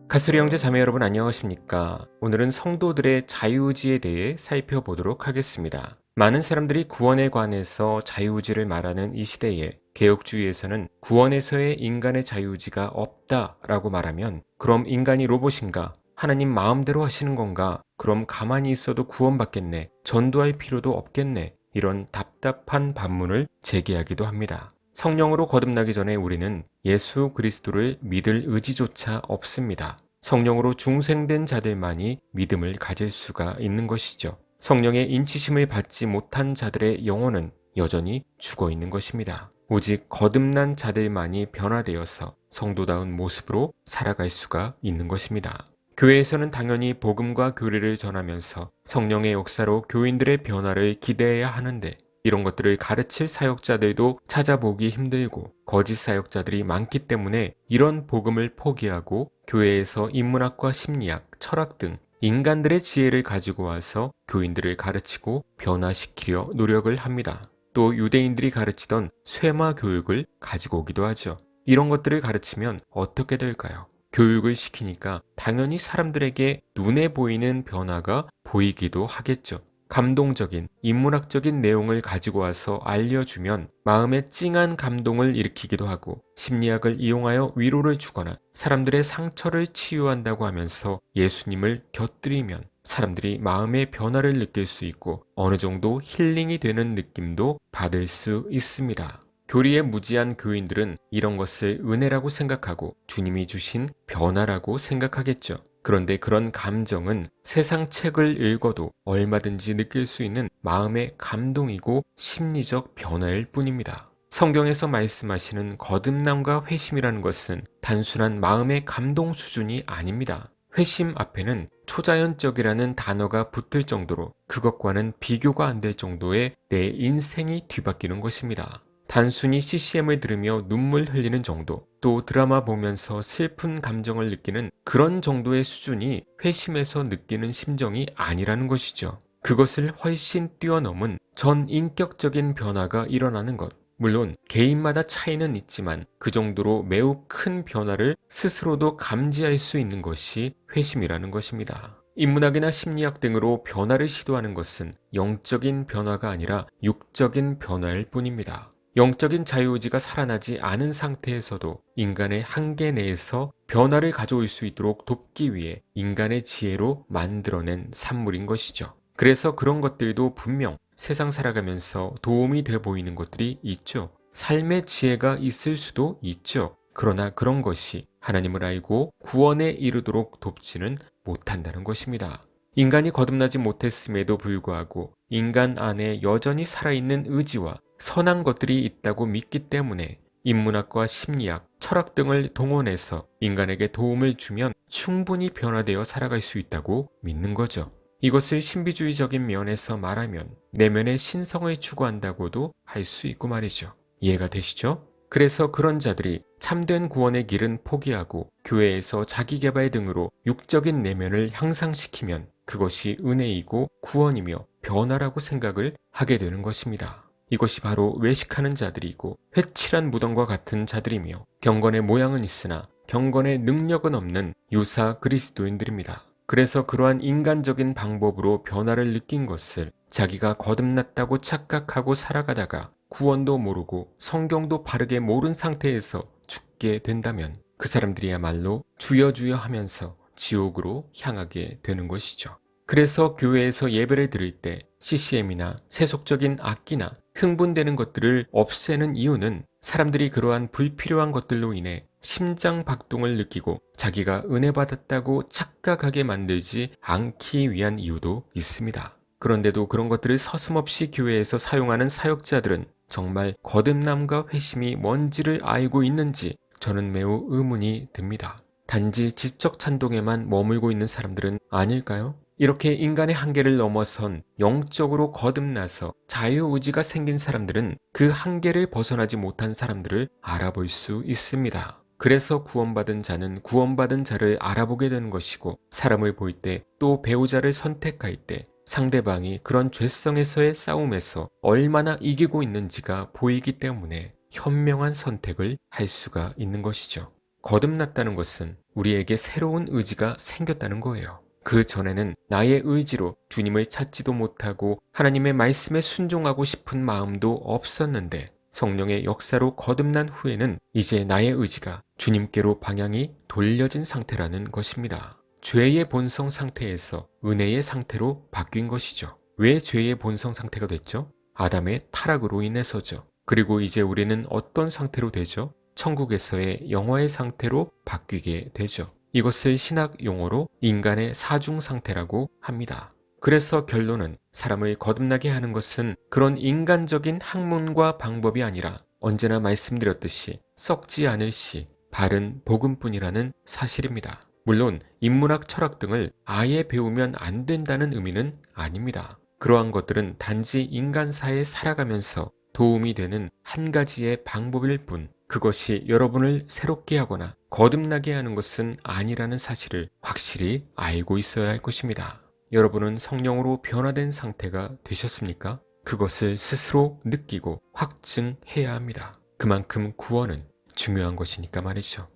카스리 형제 자매 여러분 안녕하십니까? 오늘은 성도들의 자유의지에 대해 살펴보도록 하겠습니다. 많은 사람들이 구원에 관해서 자유의지를 말하는 이 시대에 개혁주의에서는 구원에서의 인간의 자유의지가 없다라고 말하면 그럼 인간이 로봇인가? 하나님 마음대로 하시는 건가? 그럼 가만히 있어도 구원받겠네. 전도할 필요도 없겠네. 이런 답답한 반문을 제기하기도 합니다. 성령으로 거듭나기 전에 우리는 예수 그리스도를 믿을 의지조차 없습니다. 성령으로 중생된 자들만이 믿음을 가질 수가 있는 것이죠. 성령의 인치심을 받지 못한 자들의 영혼은 여전히 죽어 있는 것입니다. 오직 거듭난 자들만이 변화되어서 성도다운 모습으로 살아갈 수가 있는 것입니다. 교회에서는 당연히 복음과 교리를 전하면서 성령의 역사로 교인들의 변화를 기대해야 하는데 이런 것들을 가르칠 사역자들도 찾아보기 힘들고 거짓 사역자들이 많기 때문에 이런 복음을 포기하고 교회에서 인문학과 심리학, 철학 등 인간들의 지혜를 가지고 와서 교인들을 가르치고 변화시키려 노력을 합니다. 또 유대인들이 가르치던 쇠마 교육을 가지고 오기도 하죠. 이런 것들을 가르치면 어떻게 될까요? 교육을 시키니까 당연히 사람들에게 눈에 보이는 변화가 보이기도 하겠죠. 감동적인 인문학적인 내용을 가지고 와서 알려주면 마음에 찡한 감동을 일으키기도 하고 심리학을 이용하여 위로를 주거나 사람들의 상처를 치유한다고 하면서 예수님을 곁들이면 사람들이 마음의 변화를 느낄 수 있고 어느 정도 힐링이 되는 느낌도 받을 수 있습니다. 교리에 무지한 교인들은 이런 것을 은혜라고 생각하고 주님이 주신 변화라고 생각하겠죠. 그런데 그런 감정은 세상 책을 읽어도 얼마든지 느낄 수 있는 마음의 감동이고 심리적 변화일 뿐입니다. 성경에서 말씀하시는 거듭남과 회심이라는 것은 단순한 마음의 감동 수준이 아닙니다. 회심 앞에는 초자연적이라는 단어가 붙을 정도로 그것과는 비교가 안 될 정도의 내 인생이 뒤바뀌는 것입니다. 단순히 CCM을 들으며 눈물 흘리는 정도, 또 드라마 보면서 슬픈 감정을 느끼는 그런 정도의 수준이 회심에서 느끼는 심정이 아니라는 것이죠. 그것을 훨씬 뛰어넘은 전 인격적인 변화가 일어나는 것. 물론 개인마다 차이는 있지만 그 정도로 매우 큰 변화를 스스로도 감지할 수 있는 것이 회심이라는 것입니다. 인문학이나 심리학 등으로 변화를 시도하는 것은 영적인 변화가 아니라 육적인 변화일 뿐입니다. 영적인 자유의지가 살아나지 않은 상태에서도 인간의 한계 내에서 변화를 가져올 수 있도록 돕기 위해 인간의 지혜로 만들어낸 산물인 것이죠. 그래서 그런 것들도 분명 세상 살아가면서 도움이 돼 보이는 것들이 있죠. 삶의 지혜가 있을 수도 있죠. 그러나 그런 것이 하나님을 알고 구원에 이르도록 돕지는 못한다는 것입니다. 인간이 거듭나지 못했음에도 불구하고 인간 안에 여전히 살아있는 의지와 선한 것들이 있다고 믿기 때문에 인문학과 심리학, 철학 등을 동원해서 인간에게 도움을 주면 충분히 변화되어 살아갈 수 있다고 믿는 거죠. 이것을 신비주의적인 면에서 말하면 내면의 신성을 추구한다고도 할 수 있고 말이죠. 이해가 되시죠? 그래서 그런 자들이 참된 구원의 길은 포기하고 교회에서 자기개발 등으로 육적인 내면을 향상시키면 그것이 은혜이고 구원이며 변화라고 생각을 하게 되는 것입니다. 이것이 바로 외식하는 자들이고 회칠한 무덤과 같은 자들이며 경건의 모양은 있으나 경건의 능력은 없는 유사 그리스도인들입니다. 그래서 그러한 인간적인 방법으로 변화를 느낀 것을 자기가 거듭났다고 착각하고 살아가다가 구원도 모르고 성경도 바르게 모른 상태에서 죽게 된다면 그 사람들이야말로 주여 주여 하면서 지옥으로 향하게 되는 것이죠. 그래서 교회에서 예배를 드릴 때 CCM이나 세속적인 악기나 흥분되는 것들을 없애는 이유는 사람들이 그러한 불필요한 것들로 인해 심장 박동을 느끼고 자기가 은혜 받았다고 착각하게 만들지 않기 위한 이유도 있습니다. 그런데도 그런 것들을 서슴없이 교회에서 사용하는 사역자들은 정말 거듭남과 회심이 뭔지를 알고 있는지 저는 매우 의문이 듭니다. 단지 지적 찬동에만 머물고 있는 사람들은 아닐까요? 이렇게 인간의 한계를 넘어선 영적으로 거듭나서 자유의지가 생긴 사람들은 그 한계를 벗어나지 못한 사람들을 알아볼 수 있습니다. 그래서 구원받은 자는 구원받은 자를 알아보게 되는 것이고 사람을 볼 때 또 배우자를 선택할 때 상대방이 그런 죄성에서의 싸움에서 얼마나 이기고 있는지가 보이기 때문에 현명한 선택을 할 수가 있는 것이죠. 거듭났다는 것은 우리에게 새로운 의지가 생겼다는 거예요. 그 전에는 나의 의지로 주님을 찾지도 못하고 하나님의 말씀에 순종하고 싶은 마음도 없었는데 성령의 역사로 거듭난 후에는 이제 나의 의지가 주님께로 방향이 돌려진 상태라는 것입니다. 죄의 본성 상태에서 은혜의 상태로 바뀐 것이죠. 왜 죄의 본성 상태가 됐죠? 아담의 타락으로 인해서죠. 그리고 이제 우리는 어떤 상태로 되죠? 천국에서의 영화의 상태로 바뀌게 되죠. 이것을 신학 용어로 인간의 사중 상태라고 합니다. 그래서 결론은 사람을 거듭나게 하는 것은 그런 인간적인 학문과 방법이 아니라 언제나 말씀드렸듯이 썩지 않을 씨, 바른 복음뿐이라는 사실입니다. 물론 인문학, 철학 등을 아예 배우면 안 된다는 의미는 아닙니다. 그러한 것들은 단지 인간사에 살아가면서 도움이 되는 한 가지의 방법일 뿐 그것이 여러분을 새롭게 하거나 거듭나게 하는 것은 아니라는 사실을 확실히 알고 있어야 할 것입니다. 여러분은 성령으로 변화된 상태가 되셨습니까? 그것을 스스로 느끼고 확증해야 합니다. 그만큼 구원은 중요한 것이니까 말이죠.